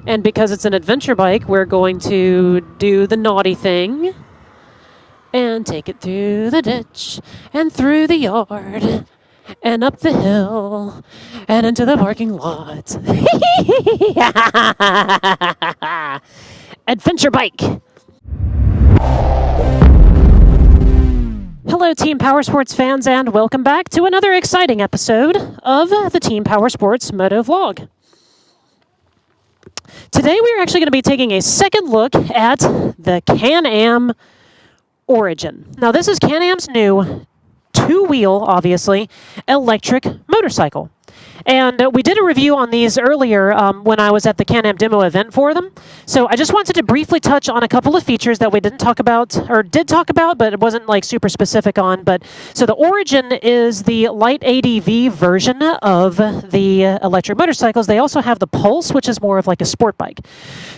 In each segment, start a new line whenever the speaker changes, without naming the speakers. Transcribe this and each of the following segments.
And because it's an adventure bike, we're going to do the naughty thing and take it through the ditch and through the yard and up the hill and into the parking lot. Adventure bike. Hello, Team Powersports fans, and welcome back to another exciting episode of the Team Powersports Motovlog. Today, we're actually going to be taking a second look at the Can-Am Origin. Now, this is Can-Am's new two-wheel, obviously, electric motorcycle. And we did a review on these earlier when I was at the Can-Am demo event for them. So I just wanted to briefly touch on a couple of features that we didn't talk about, or did talk about, but it wasn't like super specific on. But so the Origin is the light ADV version of the electric motorcycles. They also have the Pulse, which is more of like a sport bike.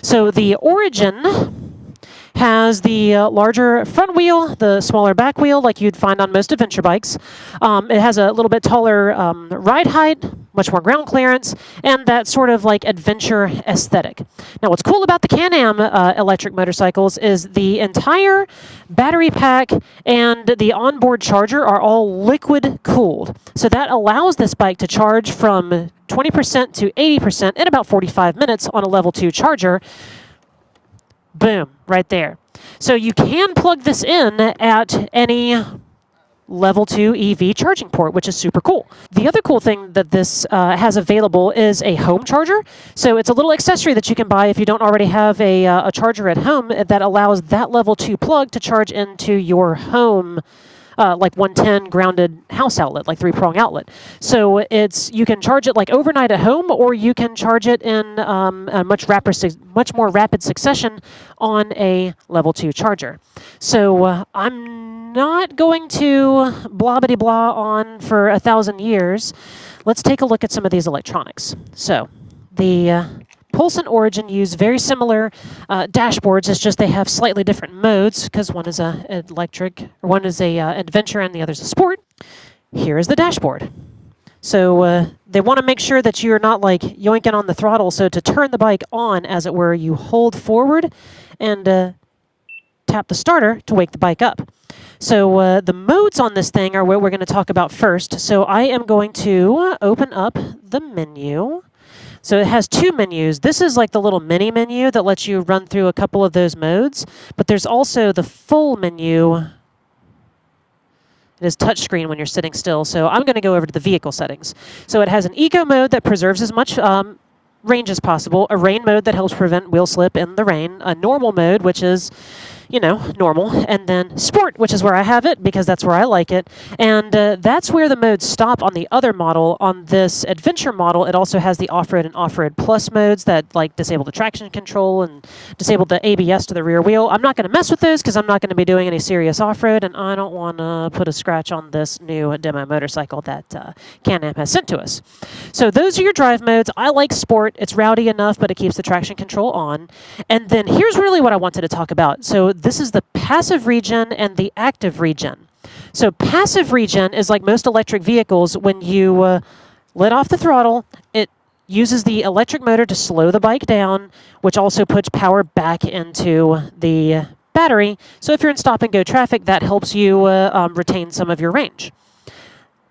So the Origin has the larger front wheel, the smaller back wheel like you'd find on most adventure bikes. It has a little bit taller ride height, much more ground clearance, and that sort of like adventure aesthetic. Now what's cool about the Can-Am electric motorcycles is the entire battery pack and the onboard charger are all liquid cooled. So that allows this bike to charge from 20% to 80% in about 45 minutes on a level 2 charger. Boom, right there. So you can plug this in at any level 2 EV charging port, which is super cool. The other cool thing that this has available is a home charger. So it's a little accessory that you can buy if you don't already have a charger at home that allows that level 2 plug to charge into your home like 110 grounded house outlet, like 3-prong outlet. So you can charge it like overnight at home, or you can charge it in a much more rapid succession on a level 2 charger. So I'm not going to blah-bitty blah on for 1,000 years. Let's take a look at some of these electronics. So the Pulse and Origin use very similar dashboards. It's just they have slightly different modes because one is a adventure and the other is a sport. Here is the dashboard. So they want to make sure that you're not like yoinking on the throttle. So to turn the bike on, as it were, you hold forward and tap the starter to wake the bike up. So the modes on this thing are what we're going to talk about first. So I am going to open up the menu. So it has two menus. This is like the little mini menu that lets you run through a couple of those modes. But there's also the full menu. It is touchscreen when you're sitting still. So I'm going to go over to the vehicle settings. So it has an eco mode that preserves as much range as possible, a rain mode that helps prevent wheel slip in the rain, a normal mode, which is, you know, normal, and then sport, which is where I have it because that's where I like it. And that's where the modes stop on the other model. On this adventure model, it also has the off-road and off-road plus modes that like disable the traction control and disable the ABS to the rear wheel. I'm not going to mess with those because I'm not going to be doing any serious off-road, and I don't want to put a scratch on this new demo motorcycle that Can-Am has sent to us. So those are your drive modes. I like sport. It's rowdy enough, but it keeps the traction control on. And then here's really what I wanted to talk about. So this is the passive regen and the active regen. So passive regen is like most electric vehicles. When you let off the throttle, it uses the electric motor to slow the bike down, which also puts power back into the battery. So if you're in stop-and-go traffic, that helps you retain some of your range.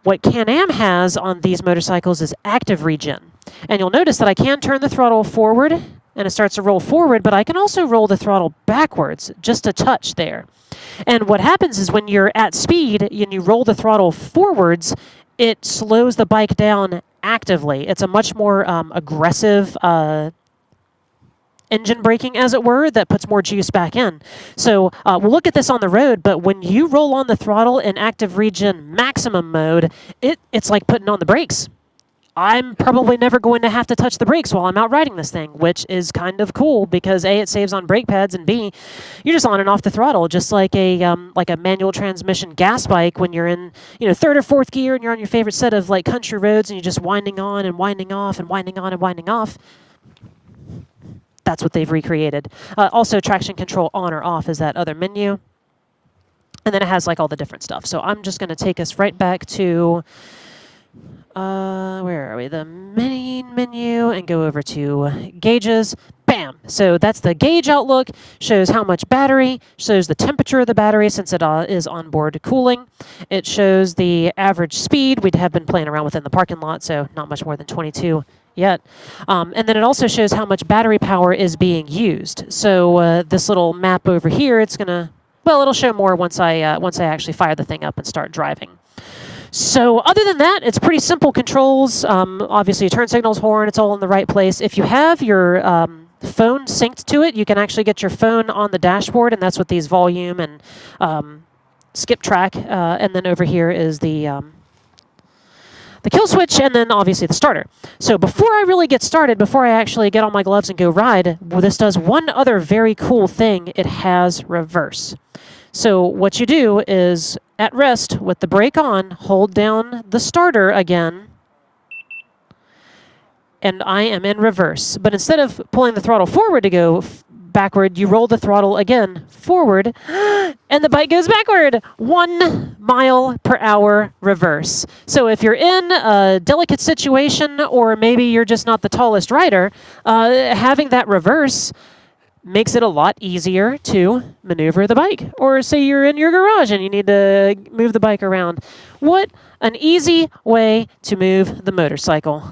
What Can-Am has on these motorcycles is active regen. And you'll notice that I can turn the throttle forward and it starts to roll forward, but I can also roll the throttle backwards, just a touch there. And what happens is when you're at speed and you roll the throttle forwards, it slows the bike down actively. It's a much more aggressive engine braking, as it were, that puts more juice back in. So we'll look at this on the road, but when you roll on the throttle in active regen maximum mode, it's like putting on the brakes. I'm probably never going to have to touch the brakes while I'm out riding this thing, which is kind of cool because A, it saves on brake pads, and B, you're just on and off the throttle, just like a manual transmission gas bike when you're in, you know, third or fourth gear and you're on your favorite set of like country roads and you're just winding on and winding off and winding on and winding off. That's what they've recreated. Also, traction control on or off is that other menu. And then it has like all the different stuff. So I'm just going to take us right back to where are we? The main menu, and go over to gauges. Bam! bam. So that's the gauge outlook, shows how much battery, shows the temperature of the battery since it is onboard cooling. It shows the average speed. We have been playing around within the parking lot, so not much more than 22 yet. And then it also shows how much battery power is being used. So this little map over here, it's going to, well, it'll show more once I actually fire the thing up and start driving. So other than that, it's pretty simple controls. Obviously, turn signals, horn, it's all in the right place. If you have your phone synced to it, you can actually get your phone on the dashboard, and that's with these volume and skip track. And then over here is the kill switch, and then obviously the starter. So before I really get started, before I actually get on my gloves and go ride, well, this does one other very cool thing. It has reverse. So what you do is, at rest, with the brake on, hold down the starter again, and I am in reverse. But instead of pulling the throttle forward to go backward, you roll the throttle again forward, and the bike goes backward. 1 mile per hour reverse. So if you're in a delicate situation, or maybe you're just not the tallest rider, having that reverse makes it a lot easier to maneuver the bike. Or say you're in your garage and you need to move the bike around. What an easy way to move the motorcycle.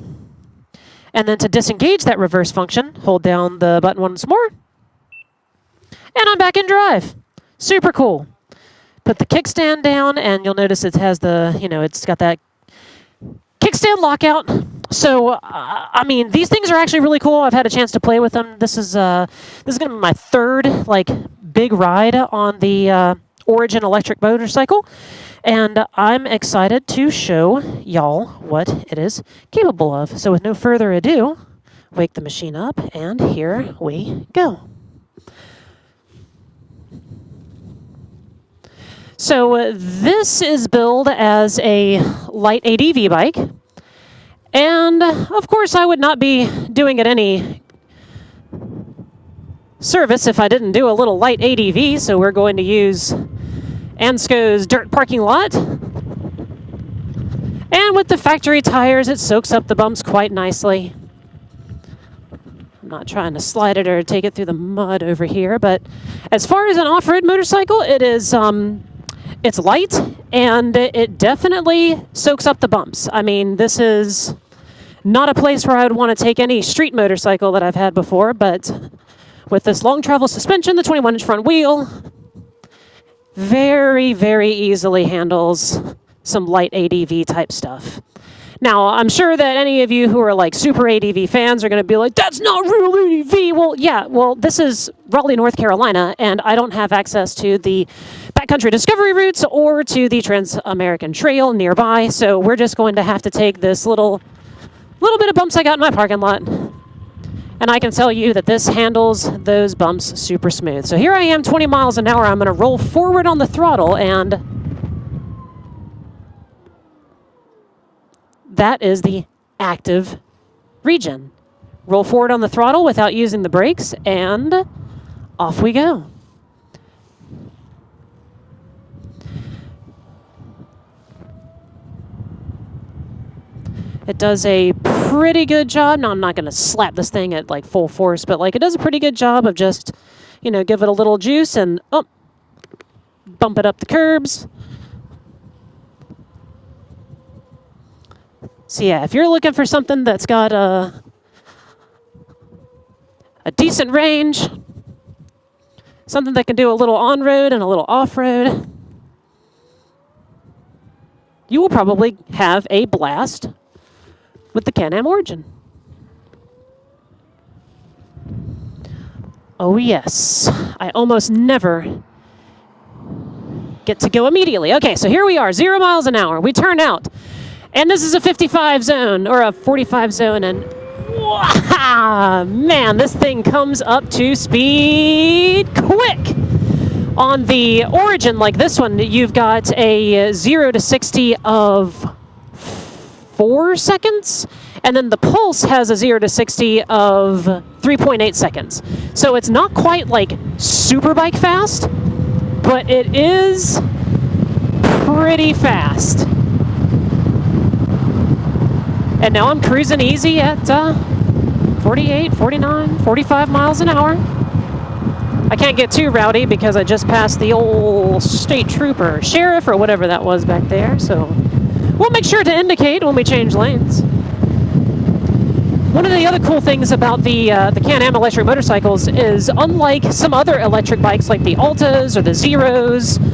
And then to disengage that reverse function, hold down the button once more, and I'm back in drive. Super cool. Put the kickstand down, and you'll notice it has the, it's got that kickstand lockout. So, I mean, these things are actually really cool. I've had a chance to play with them. This is going to be my third, big ride on the Origin electric motorcycle. And I'm excited to show y'all what it is capable of. So with no further ado, wake the machine up, and here we go. So this is billed as a light ADV bike. And of course, I would not be doing it any service if I didn't do a little light ADV. So we're going to use Ansco's dirt parking lot. And with the factory tires, it soaks up the bumps quite nicely. I'm not trying to slide it or take it through the mud over here, but as far as an off-road motorcycle, it is it's light, and it definitely soaks up the bumps. I mean, this is not a place where I would want to take any street motorcycle that I've had before, but with this long travel suspension, the 21-inch front wheel, very, very easily handles some light ADV type stuff. Now, I'm sure that any of you who are super ADV fans are going to be like, that's not real ADV. Well, yeah, this is Raleigh, North Carolina, and I don't have access to the backcountry discovery routes or to the Trans-American Trail nearby, so we're just going to have to take this little bit of bumps I got in my parking lot, and I can tell you that this handles those bumps super smooth. So here I am, 20 miles an hour. I'm going to roll forward on the throttle, and that is the active region. Roll forward on the throttle without using the brakes, and off we go. It does a pretty good job. Now, I'm not going to slap this thing at full force, but it does a pretty good job of just, give it a little juice and bump it up the curbs. So yeah, if you're looking for something that's got a decent range, something that can do a little on-road and a little off-road, you will probably have a blast with the Can-Am Origin. Oh yes, I almost never get to go immediately. Okay, so here we are, 0 miles an hour. We turn out, and this is a 55 zone, or a 45 zone, and wow, man, this thing comes up to speed quick. On the Origin, like this one, you've got a 0 to 60 of 4 seconds, and then the Pulse has a 0 to 60 of 3.8 seconds. So it's not quite super bike fast, but it is pretty fast. And now I'm cruising easy at 45 48, 49, 45 miles an hour. I can't get too rowdy because I just passed the old state trooper, sheriff, or whatever that was back there. So we'll make sure to indicate when we change lanes. One of the other cool things about the Can-Am electric motorcycles is, unlike some other electric bikes like the Altas or the Zeros, the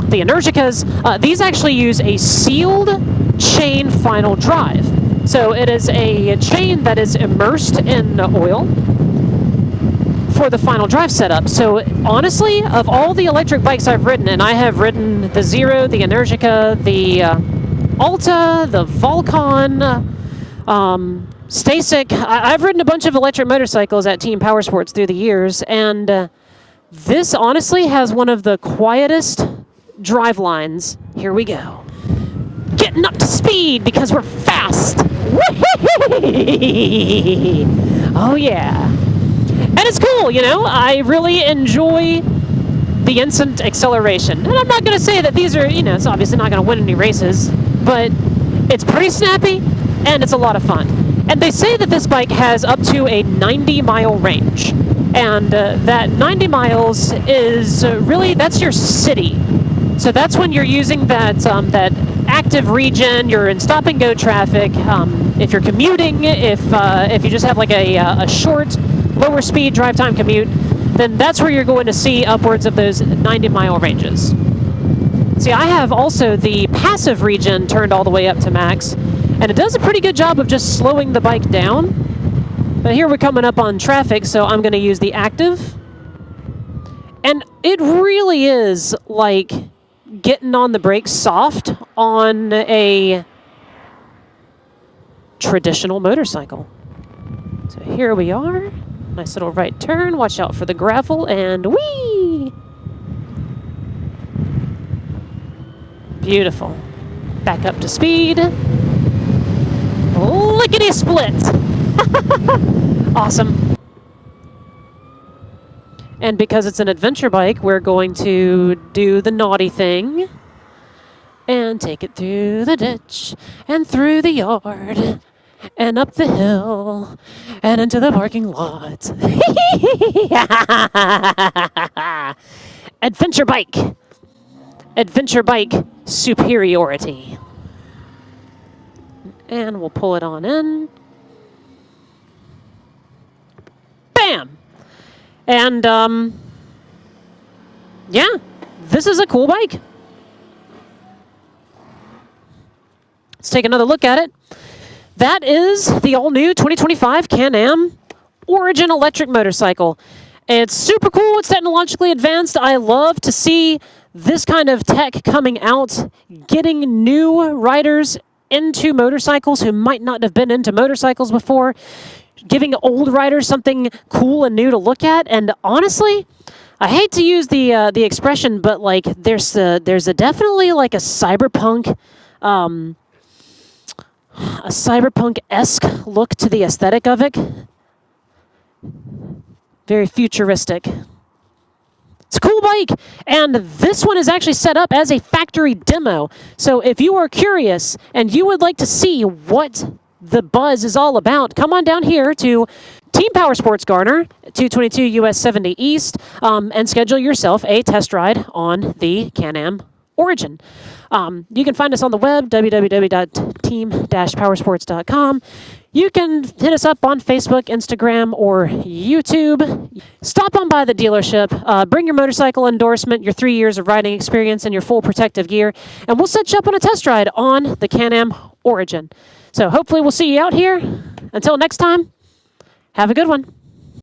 Energicas, these actually use a sealed chain final drive. So it is a chain that is immersed in oil for the final drive setup. So honestly, of all the electric bikes I've ridden, and I have ridden the Zero, the Energica, the Alta, the Volcon, Stasic, I've ridden a bunch of electric motorcycles at Team Powersports through the years, and this honestly has one of the quietest drive lines. Here we go. Getting up to speed because we're fast. Oh yeah. And it's cool, you know. I really enjoy the instant acceleration. And I'm not going to say that these are, you know, it's obviously not going to win any races, but it's pretty snappy and it's a lot of fun. And they say that this bike has up to a 90-mile range. And that 90 miles is really, that's your city. So that's when you're using that that active region, you're in stop-and-go traffic. If you're commuting, if you just have like a short, lower speed drive time commute, then that's where you're going to see upwards of those 90-mile ranges. See, I have also the passive region turned all the way up to max, and it does a pretty good job of just slowing the bike down. But here we're coming up on traffic, so I'm going to use the active. And it really is like getting on the brakes soft on a traditional motorcycle. So here we are. Nice little right turn. Watch out for the gravel, and whee! Beautiful. Back up to speed. Lickety split. Awesome. And because it's an adventure bike, we're going to do the naughty thing and take it through the ditch and through the yard and up the hill and into the parking lot. Adventure bike. Adventure bike superiority. And we'll pull it on in. Bam! And, yeah, this is a cool bike. Let's take another look at it. That is the all-new 2025 Can-Am Origin electric motorcycle. It's super cool. It's technologically advanced. I love to see this kind of tech coming out, getting new riders into motorcycles who might not have been into motorcycles before, giving old riders something cool and new to look at. And honestly, I hate to use the expression, but like there's a definitely like a cyberpunk-esque look to the aesthetic of it. Very futuristic. It's a cool bike, and this one is actually set up as a factory demo. So if you are curious and you would like to see what the buzz is all about, come on down here to Team Powersports Garner, 222 US 70 East, and schedule yourself a test ride on the Can-Am Origin. You can find us on the web, www.team-powersports.com. You can hit us up on Facebook, Instagram, or YouTube. Stop on by the dealership, bring your motorcycle endorsement, your 3 years of riding experience, and your full protective gear, and we'll set you up on a test ride on the Can-Am Origin. So hopefully we'll see you out here. Until next time, have a good one.